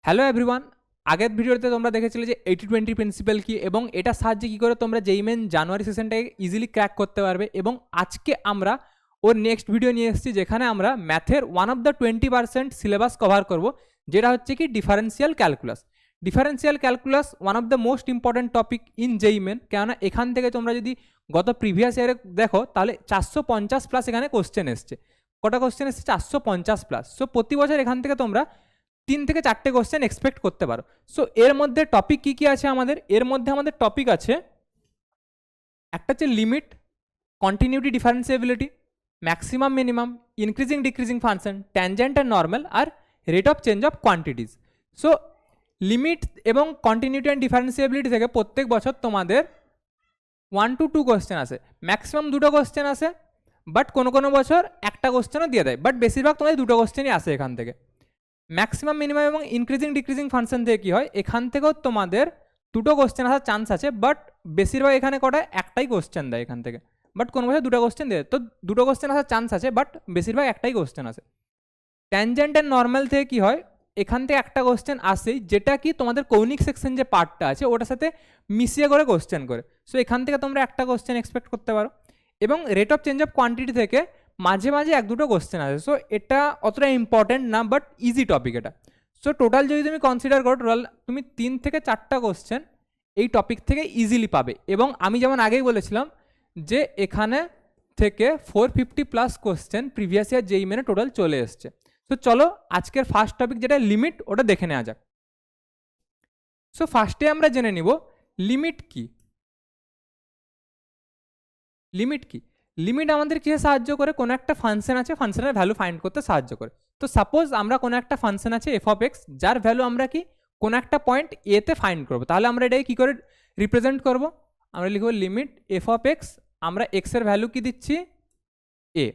Hello everyone, আগের ভিডিওতে তোমরা দেখেছিলে যে 80-20 প্রিন্সিপাল কি এবং এটা সাহায্যে কী করে তোমরা যেই মেন জানুয়ারি সেশনটাকে ইজিলি ক্র্যাক করতে পারবে। এবং আজকে আমরা ওর নেক্সট ভিডিও নিয়ে এসেছি যেখানে আমরা ম্যাথের one of the 20% syllabus cover করব, যেটা হচ্ছে কি differential calculus. Differential calculus one of the most important topic in যেই মেন, কেননা এখান থেকে তোমরা যদি গত প্রিভিয়াস ইয়ারে দেখো তাহলে 450+ এখানে কোশ্চেন এসছে। কটা কোশ্চেন এসছে? 450+। সো প্রতি বছর এখান থেকে তোমরা 3 থেকে 4টে কোশ্চেন এক্সপেক্ট করতে পারো। সো এর মধ্যে টপিক কি কি আছে আমাদের? এর মধ্যে আমাদের টপিক আছে, একটা হচ্ছে limit, continuity, differentiability, maximum minimum, increasing decreasing function, tangent and normal, আর rate of change of quantities. So limit এবং কন্টিনিউটি অ্যান্ড ডিফারেন্সিয়েবিলিটি থেকে প্রত্যেক বছর তোমাদের 1 to 2 কোশ্চেন আসে, ম্যাক্সিমাম 2টো কোশ্চেন আসে, বাট কোনো কোনো বছর একটা কোশ্চেনও দিয়ে দেয়, বাট বেশিরভাগ তোমাদের 2টো কোশ্চেনই আসে এখান থেকে। ম্যাক্সিমাম মিনিমাম এবং ইনক্রিজিং ডিক্রিজিং ফাংশন থেকে কী হয়, এখান থেকেও তোমাদের 2টো কোশ্চেন আসার চান্স আছে, বাট বেশিরভাগ এখানে কটা একটাই কোশ্চেন দেয় এখান থেকে, বাট কোনো বছর 2টো কোশ্চেন দেয়, তো 2টো কোশ্চেন আসার চান্স আছে, বাট বেশিরভাগ একটাই কোশ্চেন আসে। ট্যানজেন্ট অ্যান্ড নর্মাল থেকে কী হয়, এখান থেকে একটা কোশ্চেন আসেই, যেটা কি তোমাদের কৌণিক সেকশন যে পার্টটা আছে ওটার সাথে মিশিয়ে করে কোশ্চেন করে। সো এখান থেকে তোমরা একটা কোশ্চেন এক্সপেক্ট করতে পারো। এবং rate of change of quantity থেকে মাঝে মাঝে 1-2টো কোশ্চেন আসে। সো এটা অতটা ইম্পর্টেন্ট না, বাট ইজি টপিক এটা। সো টোটাল যদি তুমি কনসিডার করো, টোটাল তুমি 3 থেকে 4টা কোশ্চেন এই টপিক থেকে ইজিলি পাবে। এবং আমি যেমন আগেই বলেছিলাম যে এখানে থেকে 450+ কোশ্চেন প্রিভিয়াস ইয়ার যেই মেনে টোটাল চলে এসছে। তো চলো আজকের ফার্স্ট টপিক যেটা লিমিট, ওটা দেখে নেওয়া যাক। সো ফার্স্টে আমরা জেনে নিব লিমিট কি। লিমিট কি? লিমিট আমাদের কিসে সাহায্য করে? কোনো একটা ফাংশন আছে, ফাংশনের ভ্যালু ফাইন্ড করতে সাহায্য করে। তো সাপোজ আমরা কোনো একটা ফাংশন আছে এফ অফ এক্স, যার ভ্যালু আমরা কি কোনো একটা পয়েন্ট এতে ফাইন্ড করবো, তাহলে আমরা এটাকে কী করে রিপ্রেজেন্ট করব? আমরা লিখব লিমিট এফ অফ এক্স, আমরা এক্সের ভ্যালু কি দিচ্ছি? এ।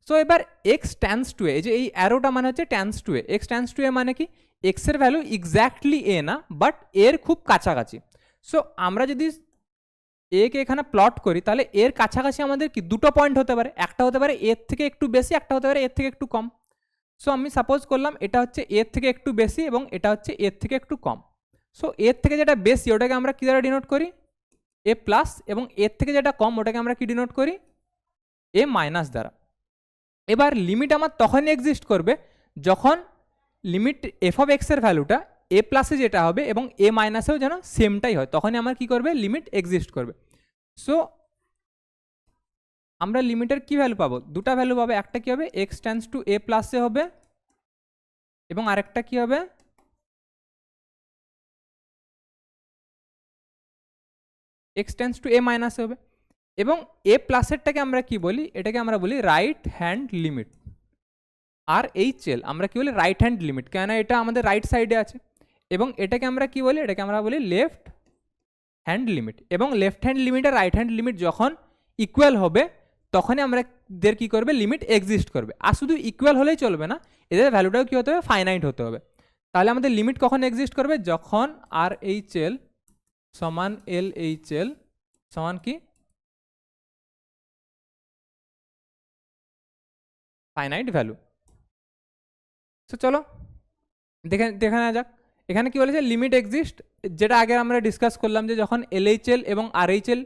সো এবার এক্স ট্যান্স টু এ, যে এই অ্যারোটা মানে হচ্ছে tends to A. X tends to a মানে কি এক্সের ভ্যালু এক্স্যাক্টলি এ না, বাট এর খুব কাছাকাছি। সো আমরা যদি একে এখানে প্লট করি তাহলে এর কাছাকাছি আমাদের কি 2টো পয়েন্ট হতে পারে, একটা হতে পারে এর থেকে একটু বেশি, একটা হতে পারে এর থেকে একটু কম। সো আমি সাপোজ করলাম এটা হচ্ছে এর থেকে একটু বেশি এবং এটা হচ্ছে এর থেকে একটু কম। সো এর থেকে যেটা বেশি ওটাকে আমরা কী দ্বারা ডিনোট করি? এ প্লাস, এবং এর থেকে যেটা কম ওটাকে আমরা কি ডিনোট করি? এ মাইনাস দ্বারা। এবার লিমিট আমার তখনই এক্সিস্ট করবে যখন লিমিট এফ অফ এক্সের ভ্যালুটা এ প্লাসে যেটা হবে এবং এ মাইনাসেও যেন সেমটাই হয়, তখনই আমার কি করবে? লিমিট এক্সিস্ট করবে। সো আমরা লিমিটের কি ভ্যালু পাবো? 2টা ভ্যালু পাবো। একটা কি হবে? এক্স টেন্স টু এ প্লাসে হবে, এবং আরেকটা কি হবে? এক্স টেন্স টু এ মাইনাসে হবে। এবং এ প্লাসেরটাকে আমরা কি বলি? এটাকে আমরা বলি রাইট হ্যান্ড লিমিট। আর এইচ এল আমরা কি বলি? রাইট হ্যান্ড লিমিট, কেন এটা আমাদের রাইট সাইডে আছে। এবং এটাকে আমরা কি বলি? এটাকে আমরা বলি লেফট হ্যান্ড লিমিট। এবং লেফট হ্যান্ড লিমিট আর রাইট হ্যান্ড লিমিট যখন ইকুয়াল হবে তখনই আমাদের কী করবে? লিমিট এক্সিস্ট করবে। আর শুধু ইকুয়াল হলেই চলবে না, এদের ভ্যালুটাও কী হতে হবে? ফাইনাইট হতে হবে। তাহলে আমাদের লিমিট কখন এক্সিস্ট করবে? যখন আর এইচ এল সমান এল এইচ এল সমান কি? Finite value. তো চলো দেখে নেওয়া যাক এখানে কি বলেছে। লিমিট এক্সিস্ট, যেটা আগে আমরা ডিসকাস করলাম যে যখন এলএইচএল এবং আরএইচএল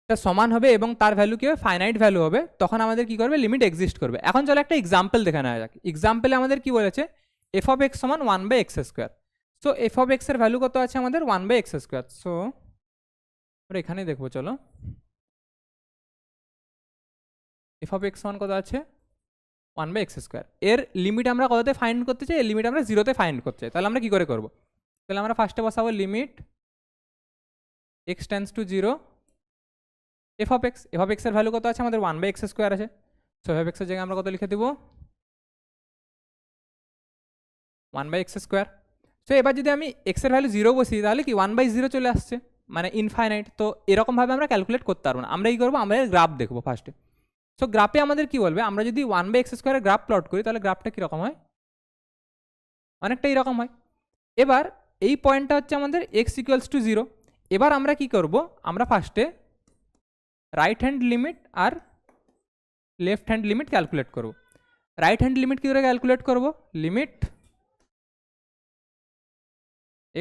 সমান হবে এবং তার ভ্যালু কি হবে? ফাইনাইট ভ্যালু হবে, তখন আমাদের কি করবে? লিমিট এক্সিস্ট করবে। এখন চলো একটা এক্সাম্পল দেখে নেওয়া যাক। এক্সাম্পলে আমাদের কি বলেছে? এফ অফ এক্স সমান 1/x²। So F of x এর ভ্যালু কত আছে আমাদের? 1/x²। সো আমরা এখানেই দেখবো, চলো এফ অফ এক্স সমান কত আছে? 1/x²। এর লিমিট আমরা কততে ফাইন্ড করতে চাই? এর লিমিট আমরা 0তে ফাইন্ড করতে চাই। তাহলে আমরা কি করে করবো? তাহলে আমরা ফার্স্টে বসাবো limit x tends to 0 F of x. F of এক্সের ভ্যালু কত আছে আমাদের? 1/x² আছে। সো এফ অফ এক্সের জায়গায় আমরা কত লিখে দেবো? 1/x²। সো এবার যদি আমি এক্সের ভ্যালু 0 বসি তাহলে কি 1/0 চলে আসছে, মানে ইনফাইনাইট। তো এরকমভাবে আমরা ক্যালকুলেট করতে পারবো না। আমরা কী করবো? আমরা এর গ্রাফ দেখবো ফার্স্টে। সো গ্রাফে আমাদের কি বলবে? আমরা যদি 1/x² গ্রাফ প্লট করি তাহলে গ্রাফটা কীরকম হয়? অনেকটা এইরকম হয়। এবার এই পয়েন্টটা হচ্ছে আমাদের x = 0। এবার আমরা কি করব? আমরা ফার্স্টে রাইট হ্যান্ড লিমিট আর লেফট হ্যান্ড লিমিট ক্যালকুলেট করব। রাইট হ্যান্ড লিমিট কী করে ক্যালকুলেট করব? Limit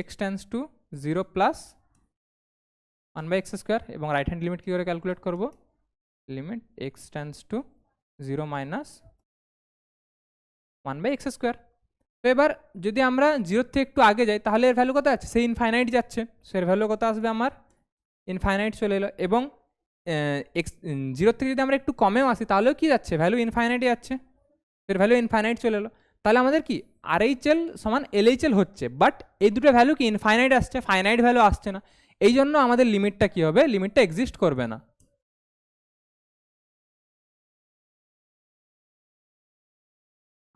x tends to 0 plus 1/x square, এবং রাইট হ্যান্ড লিমিট কী করে ক্যালকুলেট করব, limit x tends to 0 minus 1/x square. তো এবার যদি আমরা 0 থেকে একটু আগে যাই তাহলে এর ভ্যালু কত আছে, সেই ইনফাইনাইট যাচ্ছে, সো এর ভ্যালু কত আসবে আমার ইনফাইনাইট চলে এলো। এবং 0 থেকে যদি আমরা একটু কমেও আসি তাহলেও কি যাচ্ছে, ভ্যালু ইনফাইনাইটে যাচ্ছে, এর ভ্যালু ইনফাইনাইট চলে এলো। তাহলে আমাদের কি RHL সমান LHL হচ্ছে, বাট এই দুটো ভ্যালু কি ইনফাইনাইট আসছে, ফাইনাইট ভ্যালু আসছে না। এই জন্য আমাদের লিমিটটা কি হবে, লিমিটটা এক্সিস্ট করবে না।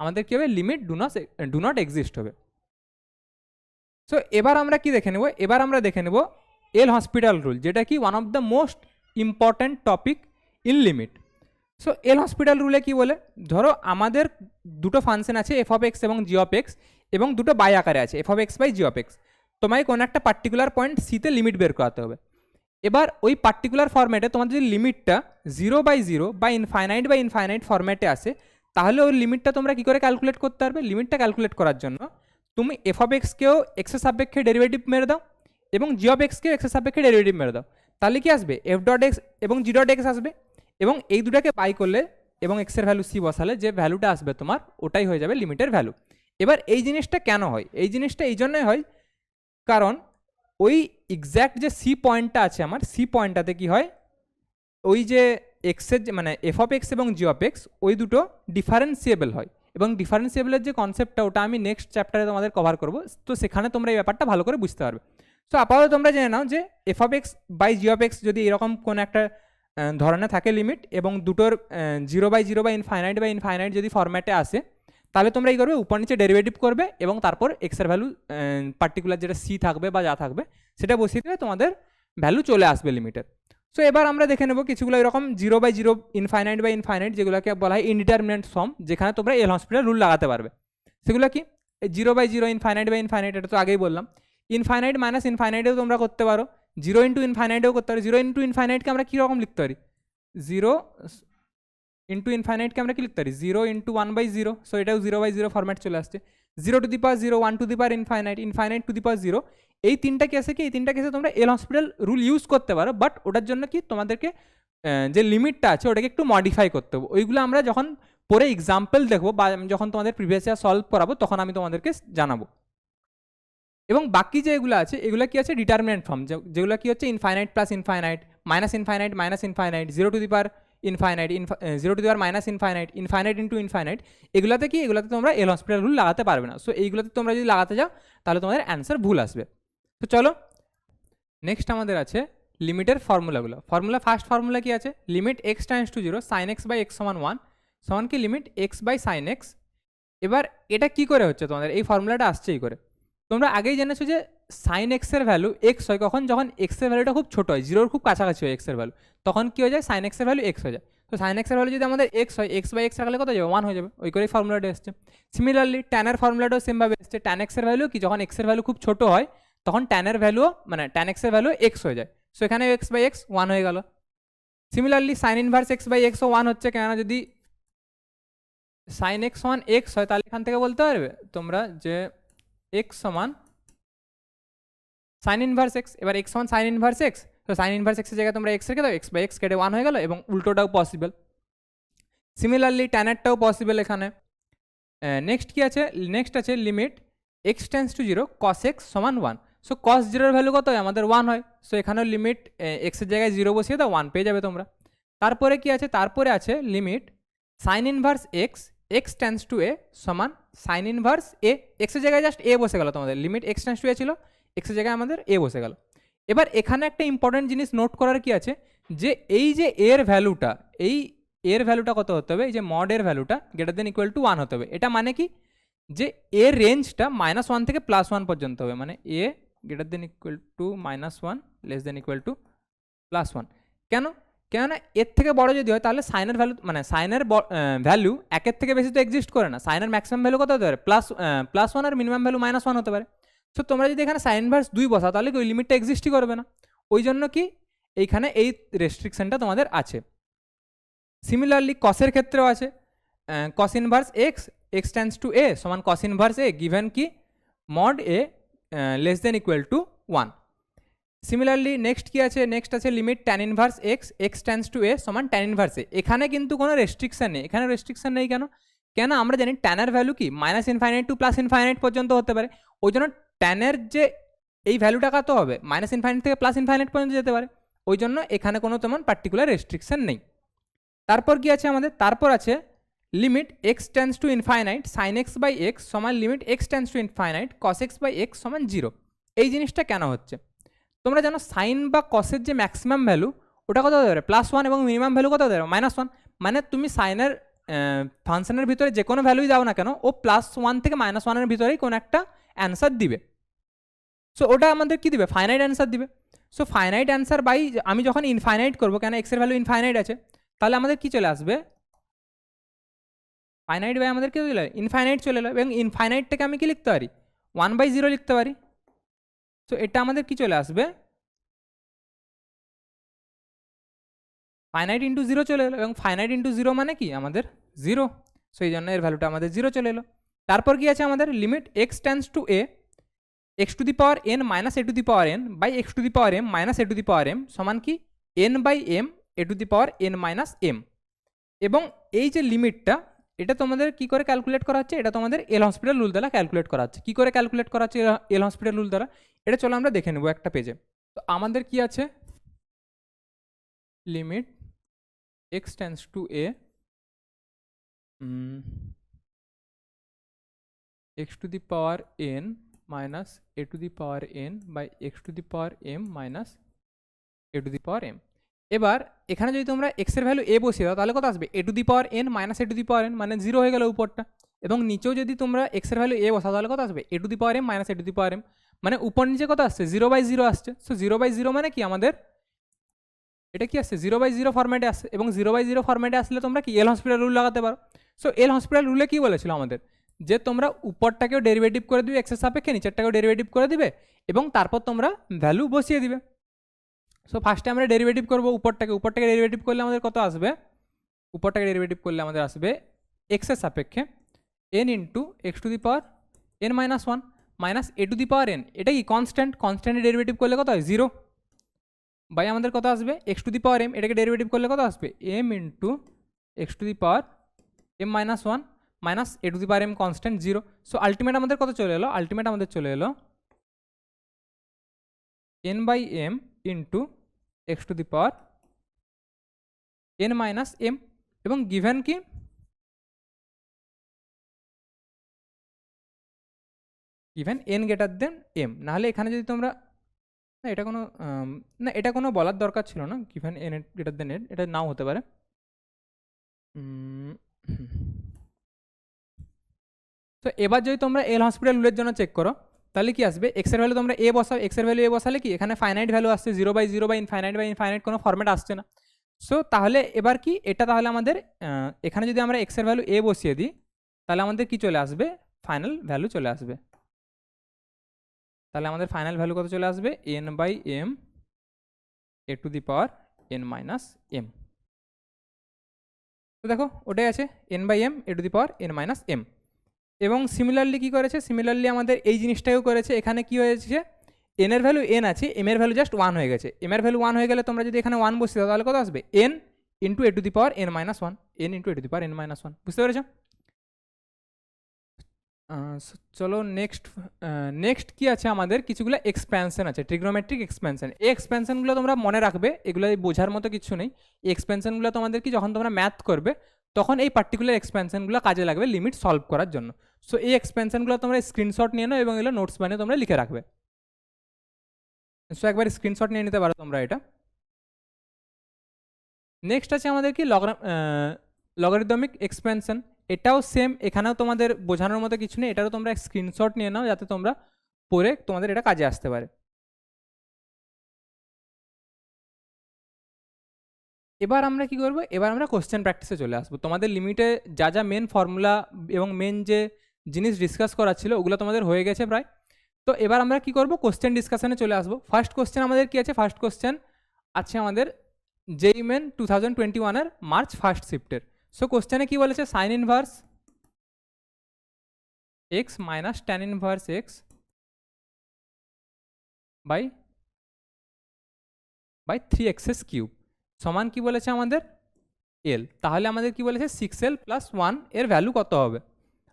আমাদের কি হবে, লিমিট ডু নট এক্সিস্ট হবে। সো এবার আমরা কি দেখে নেব, এবার আমরা দেখে নেব এল হসপিটাল রুল, যেটা কি one of the most important topic in limit. So L hospital রুলে কি বলে, ধরো আমাদের দুটো ফাংশন আছে এফ অফ এক্স এবং জি অফ এক্স, এবং দুটো বাই আকারে আছে F of X by G of X. তোমায় কোনো একটা পার্টিকুলার পয়েন্ট সিতে লিমিট বের করাতে হবে। এবার ওই পার্টিকুলার ফর্ম্যাটে তোমাদের যদি লিমিটটা 0/0 বা ইনফাইনাইট ফর্ম্যাটে আসে, তাহলে ওই লিমিটটা তোমরা কী করে ক্যালকুলেট করতে পারবে, লিমিটটা ক্যালকুলেট করার জন্য তুমি এফ অফ এক্সকেও এক্সের সাপেক্ষে ডেরিভেটিভ মেরে দাও এবং জি অফ এক্সকেও এক্সের সাপেক্ষে ডেরিভেটিভ মেরে দাও, তাহলে কি আসবে, এফ ডট এক্স এবং জি ডট এক্স আসবে, এবং এই দুটাকে বাই করলে এবং এক্সের ভ্যালু সি বসালে যে ভ্যালুটা আসবে তোমার, ওটাই হয়ে যাবে লিমিটের ভ্যালু। এবার এই জিনিসটা কেন হয়, এই জিনিসটা এই জন্যই হয় কারণ ওই এক্স্যাক্ট যে সি পয়েন্টটা আছে আমার, সি পয়েন্টটাতে কি হয়, ওই যে এক্সের মানে এফ অফ এক্স এবং জি অফ এক্স ওই দুটো ডিফারেন্সিয়েবল হয়, এবং ডিফারেন্সিয়েবলের যে কনসেপ্টটা ওটা আমি নেক্সট চ্যাপ্টারে তোমাদের কভার করবো, তো সেখানে তোমরা এই ব্যাপারটা ভালো করে বুঝতে পারবে। সো আপাতত তোমরা জেনে নাও যে F of X by G of X যদি এরকম কোনো একটা ধরনের থাকে লিমিট, এবং দুটোর 0/0 বা ইনফাইনাইট যদি ফরম্যাটে আসে, তাহলে তোমরা এই করবে উপর নিচে ডেরিভেটিভ করবে এবং তারপর এক্সের ভ্যালু পার্টিকুলার যেটা সি থাকবে বা যা থাকবে সেটা বসিয়ে দেবে, তোমাদের ভ্যালু চলে আসবে লিমিটের। সো এবার আমরা দেখে নেবো কিছুগুলো এরকম 0/0 ইনফাইনাইট যেগুলোকে বলা হয় ইনডিটারমিনেন্ট ফর্ম, যেখানে তোমরা এল হসপিটাল রুল লাগাতে পারবে। সেগুলো কি 0/0 ইনফাইনাইট এটা তো আগেই বললাম। ইনফাইনাইট মাইনাস ইনফাইনাইটেও তোমরা করতে পারো, 0 ইন্টু ইনফাইনাইটেও করতে পারো। 0 ইন্টু ইনফাইনাইটকে আমরা কীরকম লিখতে পারি, 0 ইন্টু ইনফাইনাইটকে আমরা কি লিখতে পারি, 0 ইন্টু 1/0, সো এটাও 0/0 ফরম্যাট চলে আসছে। 0 to the power 0, 1 to the power infinite to the power 0। এই তিনটা কেসে কি, এই তিনটা কেসে তোমরা এল হসপিটাল রুল ইউজ করতে পারো, বাট ওটার জন্য কি তোমাদেরকে যে লিমিটটা আছে ওটাকে একটু মডিফাই করতে হবে। ওইগুলো আমরা যখন পরে এক্সাম্পল দেখবো বা যখন তোমাদের প্রিভিয়াস ইয়ার সলভ করাবো তখন আমি তোমাদেরকে জানাবো। এবং বাকি যেগুলো আছে এগুলো কি আছে ডিটারমিনেন্ট ফর্ম, যেগুলো কি হচ্ছে infinite plus infinite, minus infinite, 0 to the power infinite, 0 to the power minus infinite into infinite. এগুলোতে কি, এগুলোতে তোমরা এল হসপিটাল রুল লাগাতে পারবে না। সো এইগুলোতে তোমরা যদি লাগাতে যাও তাহলে তোমাদের অ্যান্সার ভুল আসবে। তো চলো নেক্সট আমাদের আছে লিমিটের ফর্মুলাগুলো। ফার্স্ট ফর্মুলা কি আছে, limit x tends to 0 sine x by x সমান 1 সমান কি limit X by sine X. এবার এটা কি করে হচ্ছে, তোমাদের এই ফর্মুলাটা আসছে এই করে, তোমরা আগেই জেনেছো যে সাইন এক্সের ভ্যালু এক্স হয় কখন, যখন এক্সের ভ্যালুটা খুব ছোটো হয়, 0-র খুব কাছাকাছি হয় এক্সের ভ্যালু, তখন কী হয়ে যায়, সাইন এক্সের ভ্যালু এক্স হয়ে যায়। তো সাইন এক্সের ভ্যালু যদি আমাদের এক্স হয়, এক্স বাই এক্স রাখলে কত যাবে, 1 হয়ে যাবে, ওই করেই ফর্মুলাটা এসছে। সিমিলারলি ট্যানের ফর্মুলাটাও সেমভাবে এসছে, ট্যান এক্সের ভ্যালু কি, যখন এক্সের ভ্যালু খুব ছোটো হয় তখন ট্যানের ভ্যালুও মানে ট্যান এক্সের ভ্যালু এক্স হয়ে যায়, সো এখানে এক্স বাই এক্স 1 হয়ে গেল। Similarly sine inverse x by এক্সও 1 হচ্ছে, কেননা যদি সাইন এক্স সমান এক্স হয় তাহলে এখান থেকে বলতে পারবে তোমরা যে এক্স সমান সাইন ইনভার্স এক্স। এবার এক্স সমান সাইন ইনভার্স এক্স, তো সাইন ইনভার্স এক্সের জায়গায় তোমরা এক্স রেখে দাও, এক্স বাই এক্স কেটে 1 হয়ে গেল, এবং উল্টোটাও পসিবল। সিমিলারলি ট্যানেরটাও পসিবল এখানে। নেক্সট কি আছে, নেক্সট আছে limit x tends to 0 cos x সমান 1। সো কস 0-এর ভ্যালু কত হয় আমাদের 1 হয়, সো এখানেও লিমিট এক্সের জায়গায় 0 বসিয়ে দাও, 1 পেয়ে যাবে তোমরা। তারপরে কি আছে, তারপরে আছে limit sine inverse x x tends to a সমান সাইন ইনভার্স এ, এক্সের জায়গায় জাস্ট এ বসে গেল, তোমাদের লিমিট এক্স টেন্ডস টু এ ছিল, এক্সের জায়গায় আমাদের এ বসে গেল। এবার এখানে একটা ইম্পর্টেন্ট জিনিস নোট করার কি আছে, যে এই যে এর ভ্যালুটা, এই এর ভ্যালুটা কত হতে হবে, এই যে মড এর ভ্যালুটা গ্রেটার দেন ইকুয়াল টু 1 হতে হবে। এটা মানে কি, যে এর রেঞ্জটা -1 থেকে +1 পর্যন্ত হবে, মানে a greater than equal to -1 less than equal to +1। কেননা এর থেকে বড় যদি হয় তাহলে সাইনের ভ্যালু মানে সাইনের ভ্যালু 1-এর থেকে বেশি তো এক্সিস্ট করে না, সাইনের ম্যাক্সিমাম ভ্যালু কত হতে পারে, +1 আর মিনিমাম ভ্যালু -1 হতে পারে। সো তোমরা যদি এখানে সাইন ইনভার্স 2 বসাও তাহলে ওই লিমিটটা এক্সিস্টই করবে না, ওই জন্য কি এইখানে এই রেস্ট্রিকশনটা তোমাদের আছে। সিমিলারলি কসের ক্ষেত্রেও আছে, cos inverse x x tends to a সমান কস ইনভার্স এ গিভেন কি mod a less than equal to 1। Similarly next কি আছে, নেক্সট আছে limit tan inverse x x tends to a সমান ট্যান ইনভার্স এ। এখানে কিন্তু কোনো রেস্ট্রিকশন নেই, এখানে রেস্ট্রিকশন নেই কেন? কেন আমরা জানি ট্যানের ভ্যালু কি minus infinite to plus infinite পর্যন্ত হতে পারে, ওই জন্য ট্যানের যে এই ভ্যালুটা কত হবে মাইনাস ইনফাইনাইট থেকে প্লাস ইনফাইনাইট পর্যন্ত যেতে পারে, ওই জন্য এখানে কোনো তেমন পার্টিকুলার রেস্ট্রিকশন নেই। তারপর কি আছে আমাদের, তারপর আছে limit x tends to infinite sine x by x সমান limit x tends to infinite cos x by x সমান 0। এই জিনিসটা কেন হচ্ছে? তোমরা জানো সাইন বা কসের যে ম্যাক্সিমাম ভ্যালু ওটা কত হতে পারে +1 এবং মিনিমাম ভ্যালু কত হতে পারে -1। মানে তুমি সাইনের ফাংশনের ভিতরে যে কোনো ভ্যালুই দাও না কেন, ও +1 থেকে -1 ভিতরেই কোনো একটা অ্যান্সার দিবে। সো ওটা আমাদের কি দিবে, ফাইনাইট অ্যান্সার দিবে। সো ফাইনাইট অ্যান্সার বাই আমি যখন ইনফাইনাইট করবো, কেন এক্সের ভ্যালু ইনফাইনাইট আছে, তাহলে আমাদের কি চলে আসবে, ফাইনাইট বাই আমাদের কি চলে ইনফাইনাইট চলে এলো, এবং ইনফাইনাইটটাকে আমি কি লিখতে পারি 1/0 লিখতে পারি। সো এটা আমাদের কি চলে আসবে, ফাইনাইট ইন্টু 0 চলে এলো, এবং ফাইনাইট ইন্টু 0 মানে কি আমাদের 0। সো এই জন্য এর ভ্যালুটা আমাদের 0 চলে এলো। তারপর কি আছে আমাদের limit x tends to A X to the power N minus A to the power N by X to the power M minus A to the power M সমান কি N by M A to the power N minus M. এবং এই যে লিমিটটা, এটা তোমাদের কি করে calculate করা হচ্ছে, এটা তোমাদের এল হসপিটাল রুল দ্বারা ক্যালকুলেট করা হচ্ছে। কী করে ক্যালকুলেট করা হচ্ছে এল হসপিটাল রুল দ্বারা, এটা চলো আমরা দেখে নেবো একটা পেজে। তো আমাদের কি আছে, limit x tends to A X to the power N minus A to the power N by X to the power M minus A to the power M. এবার এখানে যদি তোমরা এক্সের ভ্যালু এ বসিয়ে দাও তাহলে কত আসবে, a to the power N minus A to the power n, মানে 0 হয়ে গেল উপরটা। এবং নিচেও যদি তোমরা এক্সের ভ্যালু এ বসাও তাহলে কত আসবে, a to the power M minus A to the power m, মানে উপর নিচে কত আসছে 0/0 আসছে। সো 0/0 মানে কি আমাদের এটা কি আসছে 0/0 ফরম্যাটে আসছে, এবং 0/0 ফরম্যাটে আসলে তোমরা কি এল হসপিটাল রুল লাগাতে পারো। সো এল হসপিটাল রুলে কি বলেছিল আমাদের, যে তোমরা উপরটাকেও ডেরিভেটিভ করে দিবে এক্সের সাপেক্ষে, নিচেরটাকেও ডেরিভেটিভ করে দিবে, এবং তারপর তোমরা ভ্যালু বসিয়ে দিবে। সো ফার্স্টে আমরা ডেরিভেটিভ করবো উপরটাকে ডেরিভেটিভ করলে আমাদের কত আসবে, উপরটাকে ডেরিভেটিভ করলে আমাদের আসবে এক্সের সাপেক্ষে N into X to the power N minus 1 minus A to the power N, এটা কি কনস্ট্যান্ট, কনস্ট্যান্টের ডেরিভেটিভ করলে কত হয় 0 বাই আমাদের কত আসবে X to the power M, এটাকে ডেরিভেটিভ করলে কত আসবে M into X to the power M minus 1 minus A to the power M constant 0। So ultimate আমাদের কত চলে এলো, আলটিমেট আমাদের চলে এলো N by M into X to the power N minus M, এবং গিভেন কি given N greater than M. নাহলে এখানে যদি তোমরা না এটা কোনো না এটা কোনো বলার দরকার ছিল না, given N greater than n, এটা নাও হতে পারে। তো এবার যদি তোমরা এল হসপিটাল রুলের জন্য চেক করো তাহলে কি আসবে, এক্সের ভ্যালু তোমরা এ বসাও, এক্সের ভ্যালু এ বসালে কি এখানে ফাইনাইট ভ্যালু আসছে 0/0 বা ইনফাইনাইট কোনো ফরম্যাট আসছে না। সো তাহলে এবার কি এটা, তাহলে আমাদের এখানে যদি আমরা এক্সের ভ্যালু এ বসিয়ে দিই তাহলে আমাদের কি চলে আসবে, ফাইনাল ভ্যালু চলে আসবে। তাহলে আমাদের ফাইনাল ভ্যালু কত চলে আসবে, N by M A to the power N minus M. তো দেখো ওটাই আছে N by M A to the power N minus M. এবং সিমিলারলি কী করেছে, সিমিলারলি আমাদের এই জিনিসটাও করেছে। এখানে কি হয়েছে, এন এর ভ্যালু এন আছে, এম এর ভ্যালু জাস্ট 1 হয়ে গেছে। এম এর ভ্যালু 1 হয়ে গেলে তোমরা যদি এখানে 1 বসিয়ে দাও তাহলে কত আসবে, N into A to the power N minus 1, N into A to the power N minus 1। বুঝতে পেরেছো? চলো নেক্সট কি আছে আমাদের, কিছুগুলো এক্সপ্যানশন আছে, ট্রিগনোমেট্রিক এক্সপ্যানশন। এই এক্সপ্যানশনগুলো তোমরা মনে রাখবে, এগুলো বোঝার মতো কিছু নেই। এই এক্সপ্যানশনগুলো তোমাদের কি যখন তোমরা ম্যাথ করবে তখন এই পার্টিকুলার এক্সপ্যানশনগুলো কাজে লাগবে লিমিট সলভ করার জন্য। সো এই এক্সপ্যানশনগুলো তোমরা স্ক্রিনশট নিয়ে নাও এবং এগুলো নোটস বানিয়ে তোমরা লিখে রাখবে। সো একবার স্ক্রিনশট নিয়ে নিতে পারো তোমরা এটা। নেক্সট আছে আমাদের কি লগারিদমিক এক্সপ্যানশন। এটাও সেম, এখানেও তোমাদের বোঝানোর মতো কিছু নেই, এটারও তোমরা স্ক্রিনশট নিয়ে নাও যাতে তোমরা পরে তোমাদের এটা কাজে আসতে পারে। এবার আমরা কি করব, এবার আমরা কোশ্চেন প্র্যাকটিসে চলে আসবো। তোমাদের লিমিটে যা যা মেন ফর্মুলা এবং মেন যে জিনিস ডিসকাস করা ছিল ওগুলো তোমাদের হয়ে গেছে প্রায়। তো এবার আমরা কি করব, কোশ্চেন ডিসকাশনে চলে আসবো। ফার্স্ট কোশ্চেন আমাদের কি আছে, ফার্স্ট কোশ্চেন আছে আমাদের জেইই মেন 2021-এর মার্চ 1st শিফটের। সো কোশ্চেনে কি বলেছে, sine inverse x minus tan inverse x by 3x³ সমান কি বলেছে আমাদের এল। তাহলে আমাদের কি বলেছে 6l + 1 এর ভ্যালু কত হবে,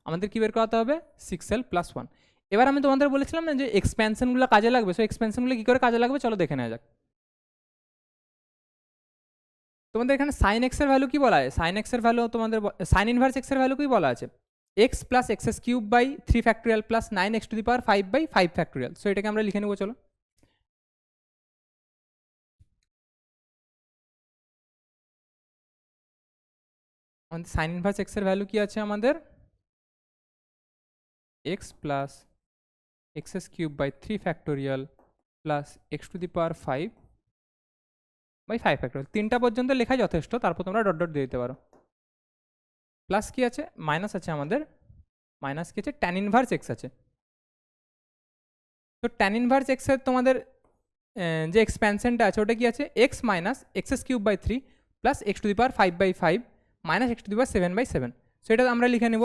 আমাদের কি বের করতে হবে 6l + 1। এবার আমি তোমাদের বলেছিলাম না যে এক্সপ্যানশনগুলো কাজে লাগবে, সো এক্সপ্যানশনগুলো কী করে কাজে লাগবে চলো দেখে নেওয়া যাক। তোমাদের এখানে সাইন এক্স এর ভ্যালু কি বলা আছে, সাইন এক্স এর ভ্যালু তোমাদের সাইন ইনভার্স এক্স এর ভ্যালু কি বলা আছে, X plus x³ by 3 factorial plus 9x⁵ by 5 factorial. So এটাকে আমরা লিখে নেবো চলো। আমাদের সাইন ইনভার্স এক্স এর ভ্যালু কি আছে আমাদের X plus x³ by 3 factorial plus x⁵ by 5 factorial. 3টা পর্যন্ত লেখা যথেষ্ট, তারপর তোমরা ডট ডট দিয়ে দিতে পারো। প্লাস কি আছে, মাইনাস আছে আমাদের, মাইনাস কি আছে ট্যান ইনভার্স এক্স আছে। তো ট্যান ইনভার্স এক্সের তোমাদের যে এক্সপ্যানশনটা আছে ওটা কি আছে X minus x³ by 3 plus x⁵ by 5 minus x⁵ by 7। So এটা আমরা লিখে নেব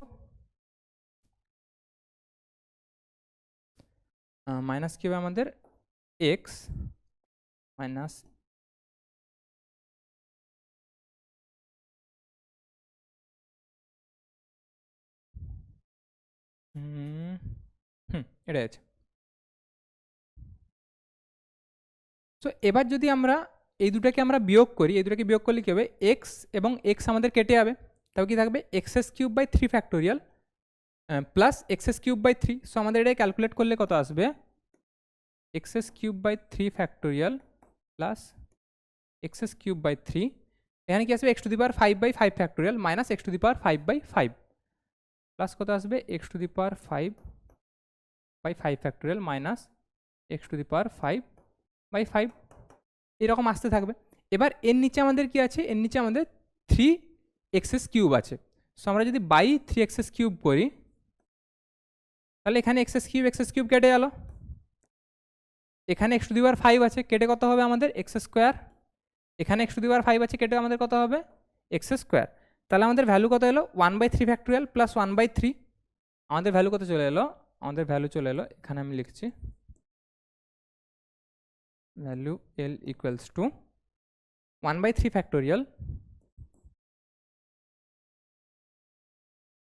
মাইনাস কি হবে আমাদের এক্স মাইনাস এটাই আছে। সো এবার যদি আমরা এই দুটাকে আমরা বিয়োগ করি, এই দুটাকে বিয়োগ করলে কী হবে এক্স এবং এক্স আমাদের কেটে যাবে, তাও কি থাকবে x³ by 3 factorial plus x³ by 3। So আমাদের এটা ক্যালকুলেট করলে কত আসবে x³ by 3 factorial plus x³ by 3, এখানে কি আসবে x⁵ by 5 factorial minus x⁵ by 5 plus কত আসবে x⁵ by 5 factorial minus x⁵ by 5 এরকম আসতে থাকবে। এবার এর নিচে আমাদের কি আছে, এর নিচে আমাদের 3x³ আছে। সো আমরা যদি বাই 3x³ করি তাহলে এখানে x³ কেটে গেল, এখানে x⁵ আছে কেটে কত হবে আমাদের x², এখানে x⁵ আছে কেটে আমাদের কত হবে x²। তাহলে আমাদের ভ্যালু কত এলো 1/3 ফ্যাক্টোরিয়াল প্লাস 1/3, আমাদের ভ্যালু কত চলে এলো, আমাদের ভ্যালু চলে এলো এখানে আমি লিখছি value l equals to 1/3 factorial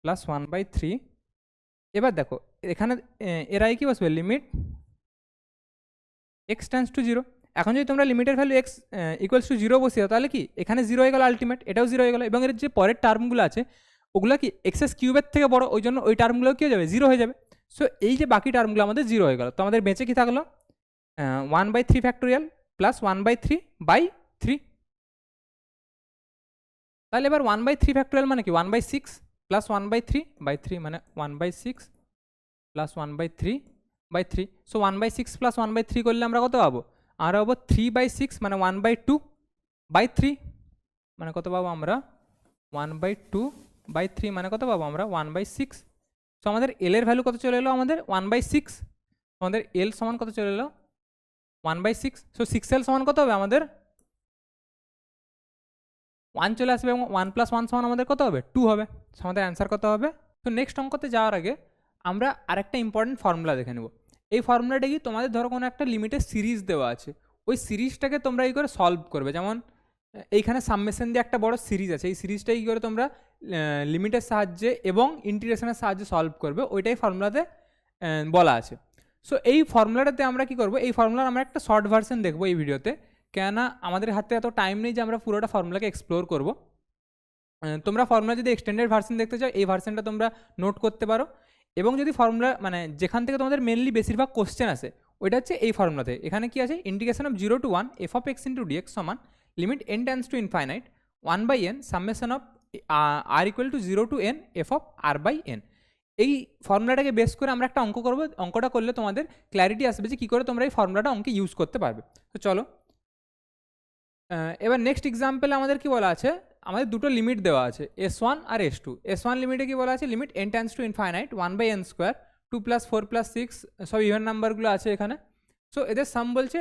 plus 1/3। এবার দেখো এখানে এর আগে কি বসবে লিমিট x টেন্ডস টু 0। এখন যদি তোমরা লিমিটের ভ্যালু x ইকুয়ালস টু 0 বসিয়ে তাহলে কি এখানে 0 হয়ে গেল আলটিমেট, এটাও 0 হয়ে গেল, এবং এর যে পরের টার্মগুলো আছে ওগুলো কি x³ থেকে বড়, ওই জন্য ওই টার্মগুলো কী হয়ে যাবে 0 হয়ে যাবে। সো এই যে বাকি টার্মগুলো আমাদের 0 হয়ে গেল, তো আমাদের বেঁচে কি থাকলো 1/3 ফ্যাক্টোরিয়াল প্লাস 1/3 বাই 3। তাহলে এবার 1/3 ফ্যাক্টোরিয়াল মানে কি 1/6 প্লাস 1/3 বাই 3 মানে 1/6 প্লাস 1/3 বাই 3। সো 1/6 প্লাস 1/3 করলে আমরা কত পাবো, আমরা পাবো 3/6 মানে 1/2 বাই 3 মানে কত পাবো আমরা 1/2 বাই 3 মানে কত পাবো আমরা 1/6। সো আমাদের এল এর ভ্যালু কত চলে এলো আমাদের 1/6, আমাদের এল সমান কত চলে এলো 1/6। সো 6l সমান কত হবে আমাদের 1 চলে আসবে, এবং 1 + 1 সমান আমাদের কত হবে 2 হবে। সো আমাদের অ্যান্সার কত হবে। তো নেক্সট অঙ্কতে যাওয়ার আগে আমরা আরেকটা ইম্পর্টেন্ট ফর্মুলা দেখে নেব। এই ফর্মুলাটা কি তোমাদের ধরো কোনো একটা লিমিটের সিরিজ দেওয়া আছে, ওই সিরিজটাকে তোমরা এই করে সলভ করবে। যেমন এইখানে সাবমেশন দিয়ে একটা বড় সিরিজ আছে, এই সিরিজটা কী করে তোমরা লিমিটের সাহায্যে এবং ইন্টিগ্রেশনের সাহায্যে সলভ করবে, ওইটাই ফর্মুলাতে বলা আছে। সো এই ফর্মুলাটাতে আমরা কি করব, এই ফর্মুলার আমরা একটা শর্ট ভার্সন দেখবো এই ভিডিওতে, কেননা আমাদের হাতে এত টাইম নেই যে আমরা পুরোটা ফর্মুলাকে এক্সপ্লোর করব। তোমরা ফর্মুলা যদি এক্সটেন্ডেড ভার্সন দেখতে চাও এই ভার্সনটা তোমরা নোট করতে পারো, এবং যদি ফর্মুলা মানে যেখান থেকে তোমাদের মেনলি বেশিরভাগ কোশ্চেন আসে ওইটা হচ্ছে এই ফর্মুলাতে। এখানে কি আছে integration of 0 to 1 f(x) * dx সমান limit n tends to infinite 1/n summation of r equal to 0 to n f(r/n)। এই ফর্মুলাটাকে বেস করে আমরা একটা অঙ্ক করব, অঙ্কটা করলে তোমাদের ক্ল্যারিটি আসবে যে কী করে তোমরা এই ফর্মুলাটা অঙ্কে ইউজ করতে পারবে। তো চলো এবার নেক্সট এক্সাম্পলে আমাদের কি বলা আছে, আমাদের দুটো লিমিট দেওয়া আছে s1 আর s2। s1 লিমিটে কি বলা আছে limit n tends to infinite 1/n², 2 + 4 + 6 সব ইভেন নাম্বারগুলো আছে এখানে। সো এদের সাম বলছে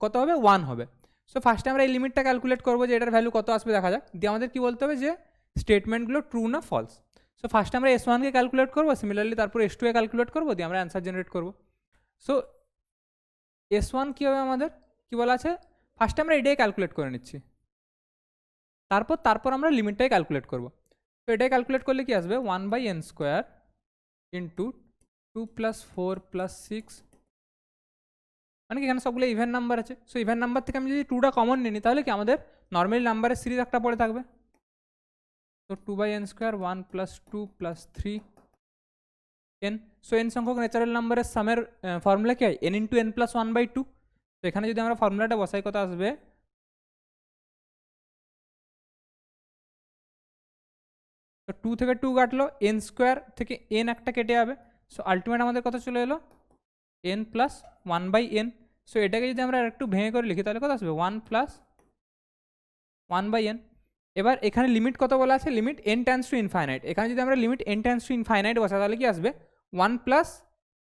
কত হবে 1 হবে। সো ফার্স্টে আমরা এই লিমিটটা ক্যালকুলেট করবো যে এটার ভ্যালু কত আসবে দেখা যাক, দিয়ে আমাদের কী বলতে হবে যে স্টেটমেন্টগুলো ট্রু না ফলস। সো ফার্স্টে আমরা s1কে ক্যালকুলেট করবো, সিমিলারলি তারপর s2 ক্যালকুলেট করবো, দিয়ে আমরা অ্যান্সার জেনারেট করবো। সো S1 কী হবে আমাদের, কী বলা আছে, ফার্স্টে আমরা এটাই ক্যালকুলেট করে নিচ্ছি, তারপর আমরা লিমিটটাই ক্যালকুলেট করব। তো এটাই ক্যালকুলেট করলে কি আসবে, 1/n² ইন্টু 2 + 4 + 6, মানে কি এখানে সবগুলো ইভেন নাম্বার আছে। সো ইভেন নাম্বার থেকে আমি যদি 2টা কমন নিই তাহলে কি আমাদের নর্মালি নাম্বারের সিরিজ একটা পড়ে থাকবে। তো 2/n², 1 + 2 + 3 n। সো n সংখ্যক ন্যাচারাল নাম্বারের সামের ফর্মুলা কি হয়, n × n + 1/2। তো এখানে যদি আমরা ফর্মুলাটা বসাই কত আসবে, তো 2 থেকে 2 কাটলো, n² থেকে n একটা কেটে যাবে। সো আলটিমেট আমাদের কত চলে এলো, n + 1/n। সো এটাকে যদি আমরা একটু ভেঙে করে লিখি তাহলে কত আসবে, 1 + 1/n। এবার এখানে লিমিট কত বলা আছে, limit n tends to infinite. এখানে যদি আমরা limit n tends to infinite বসাই তাহলে কি আসবে, 1 +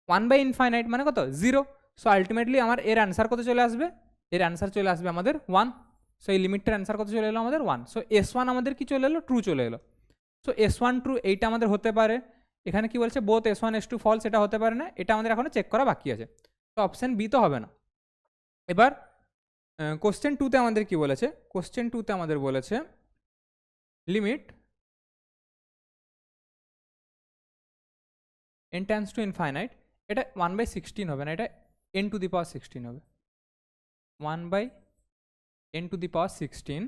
1/∞ মানে কত, 0। সো আলটিমেটলি আমার এর অ্যান্সার কত চলে আসবে, এর অ্যান্সার চলে আসবে আমাদের 1। সো এই লিমিটটার অ্যান্সার কত চলে এলো আমাদের 1। সো S1 আমাদের কি চলে এলো, ট্রু চলে এলো। সো S1 ট্রু, এইটা আমাদের হতে পারে। এখানে কি বলছে, বোথ S1 S2 ফলস, এটা হতে পারে না, এটা আমাদের এখনো চেক করা বাকি আছে। তো অপশান বি তো হবে না। এবার কোশ্চেন 2তে আমাদের কি বলেছে, কোশ্চেন 2তে আমাদের বলেছে limit n tends to infinite, এটা 1/16 হবে না, এটা n⁴ হবে। 1/n⁴,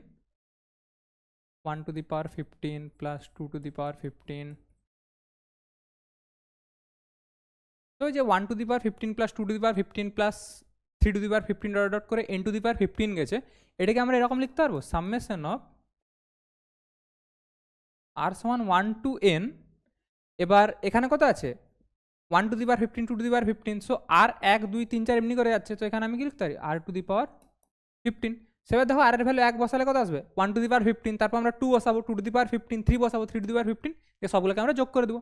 1⁵ plus 2⁵। তো যে 1⁵ প্লাস 2⁵ প্লাস 3⁵ ডট ডট করে n⁵ গেছে, এটাকে আমরা এরকম লিখতে পারবো, summation of r = 1 to n। এবার এখানে কত আছে, 1⁵, 2⁵, সো আর 1 2 3 4 এমনি করে যাচ্ছে। তো এখানে আমি কি লিখতে পারি, r⁵। সেবার দেখো আর এর ভ্যালু 1 বসালে কত আসবে, 1⁵, তারপর আমরা 2 বসাবো, 2⁵, 3 বসাবো, 3⁵, এ সবগুলোকে আমরা যোগ করে দেবো।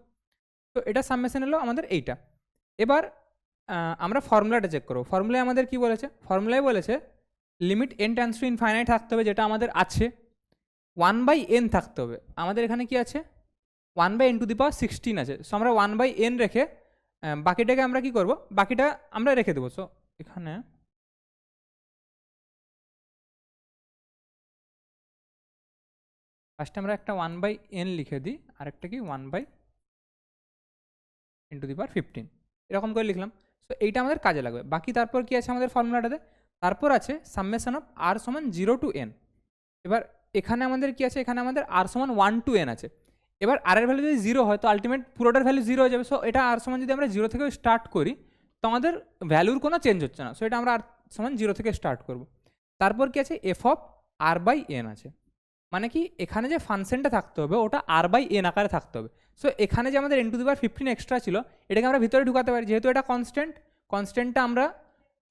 তো এটা সামেশন হলো আমাদের এইটা। এবার আমরা ফর্মুলাটা চেক করবো। ফর্মুলায় আমাদের কি বলেছে, ফর্মুলায় বলেছে limit n tends to infinite থাকতে হবে, যেটা আমাদের আছে, 1/n থাকতে হবে। আমাদের এখানে কি আছে, 1/n⁴ আছে। সো আমরা 1/n রেখে বাকিটাকে আমরা কি করব, বাকিটা আমরা রেখে দেবো। সো এখানে ফার্স্টে আমরা একটা 1/n লিখে দিই, আরেকটা কি 1/n⁵, এরকম করে লিখলাম। সো এইটা আমাদের কাজে লাগবে। বাকি তারপর কি আছে আমাদের ফর্মুলাটাতে, তারপর আছে summation of r = 0 to n। এবার এখানে আমাদের কি আছে, এখানে আমাদের r = 1 to n আছে। এবার r এর ভ্যালু যদি 0 হয় তো আলটিমেট পুরোটার ভ্যালু 0 হয়ে যাবে। সো এটা r = যদি আমরা 0 থেকে স্টার্ট করি তো আমাদের ভ্যালুর কোনো চেঞ্জ হচ্ছে না। সো এটা আমরা r = 0 থেকে স্টার্ট করব। তারপর কি আছে, f(r/n) আছে, মানে কি এখানে যে ফাংশনটা থাকতে হবে ওটা r/n আকারে থাকতে হবে। সো এখানে যে আমাদের n⁵ এক্সট্রা ছিল, এটাকে আমরা ভিতরে ঢুকাতে পারি, যেহেতু এটা কনস্ট্যান্টটা আমরা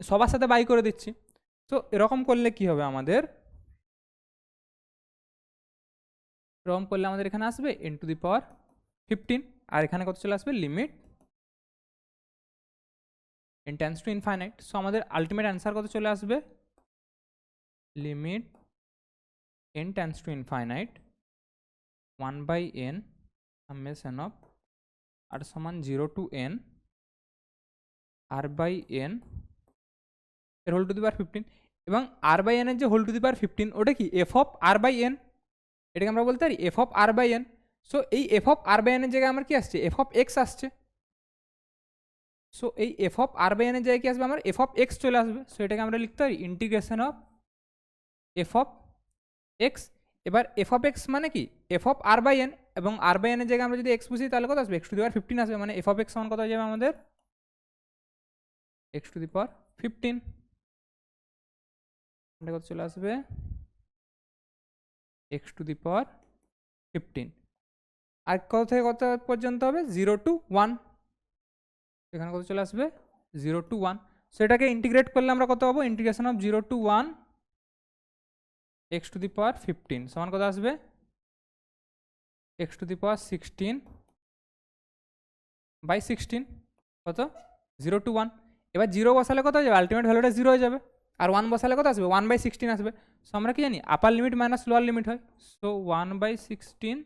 সবার সাথে বাই করে দিচ্ছি। তো এরকম করলে কি হবে আমাদের, এরকম করলে আমাদের এখানে আসবে n⁵, আর এখানে কত চলে আসবে, limit n tends to infinite. So আমাদের আলটিমেট অ্যান্সার কত চলে আসবে, limit n tends to infinite 1/n summation of r = 0 to n r/n এর হোল⁵। এবং r/n এর যে হোল⁵ ওটা কি, f(r/n), এটাকে আমরা বলতে পারি f(r/n). সো এই f(r/n) এর জায়গায় আমার কি আসছে, f(x) আসছে। সো এই f(r/n) এর জায়গায় কি আসবে, আমার f(x) চলে আসবে। সো এটাকে আমরা লিখতে পারি ইন্টিগ্রেশন অফ f(x). এবার f(x) মানে কি, f(r/n), এবং r/n এর জায়গায় আমরা যদি x বুঝি তাহলে কত আসবে, x⁵ আসবে, মানে f(x) সমান কত হয়ে যাবে আমাদের, x⁵। এটা কত চলে আসবে, x⁵। আর কত থেকে কত পর্যন্ত হবে, 0 to 1, এখানে কত চলে আসবে, 0 to 1। সো এটাকে ইন্টিগ্রেট করলে আমরা কত পাবো, ইন্টিগ্রেশন অফ 0 to 1 x⁵ সমান কত আসবে, x⁴16/16 কত, 0 to 1। এবার 0 বসালে কত হয়ে যাবে, আলটিমেট ভ্যালুটা 0 হয়ে যাবে। আর 1 বসালে কত আসবে, 1/16 আসবে। সো আমরা কি জানি, আপার লিমিট মাইনাস লোয়ার লিমিট হয়। সো 1/16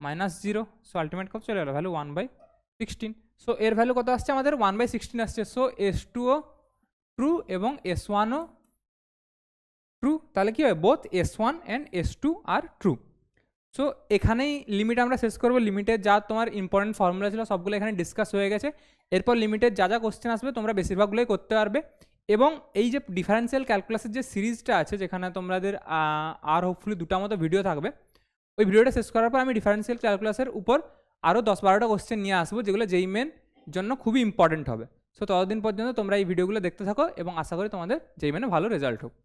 - 0, সো আলটিমেট কত চলে গেলো, ভ্যালু 1/16। সো এর ভ্যালু কত আসছে আমাদের, 1/16 আসছে। সো S2O ট্রু এবং S1ও ট্রু, তাহলে কী হয় বোথ S1 অ্যান্ড S2 আর ট্রু। সো এখানেই লিমিট আমরা শেষ করবো। লিমিটের যা তোমার ইম্পর্টেন্ট ফর্মুলা ছিল সবগুলো এখানে ডিসকাস হয়ে গেছে। এরপর লিমিটের যা যা কোশ্চেন আসবে তোমরা বেশিরভাগগুলোই করতে পারবে। এবং এই যে ডিফারেন্সিয়াল ক্যালকুলাসের যে সিরিজটা আছে, যেখানে তোমাদের আর হোপফুলি 2টা মতো ভিডিও থাকবে, ওই ভিডিওটা শেষ করার পর আমি ডিফারেন্সিয়াল ক্যালকুলাসের উপর আরও 10-12টা কোশ্চেন নিয়ে আসবো, যেগুলো যেই মেন জন্য খুবই ইম্পর্টেন্ট হবে। সো ততদিন পর্যন্ত তোমরা এই ভিডিওগুলো দেখতে থাকো এবং আশা করি তোমাদের যেই মেনে ভালো রেজাল্ট হোক।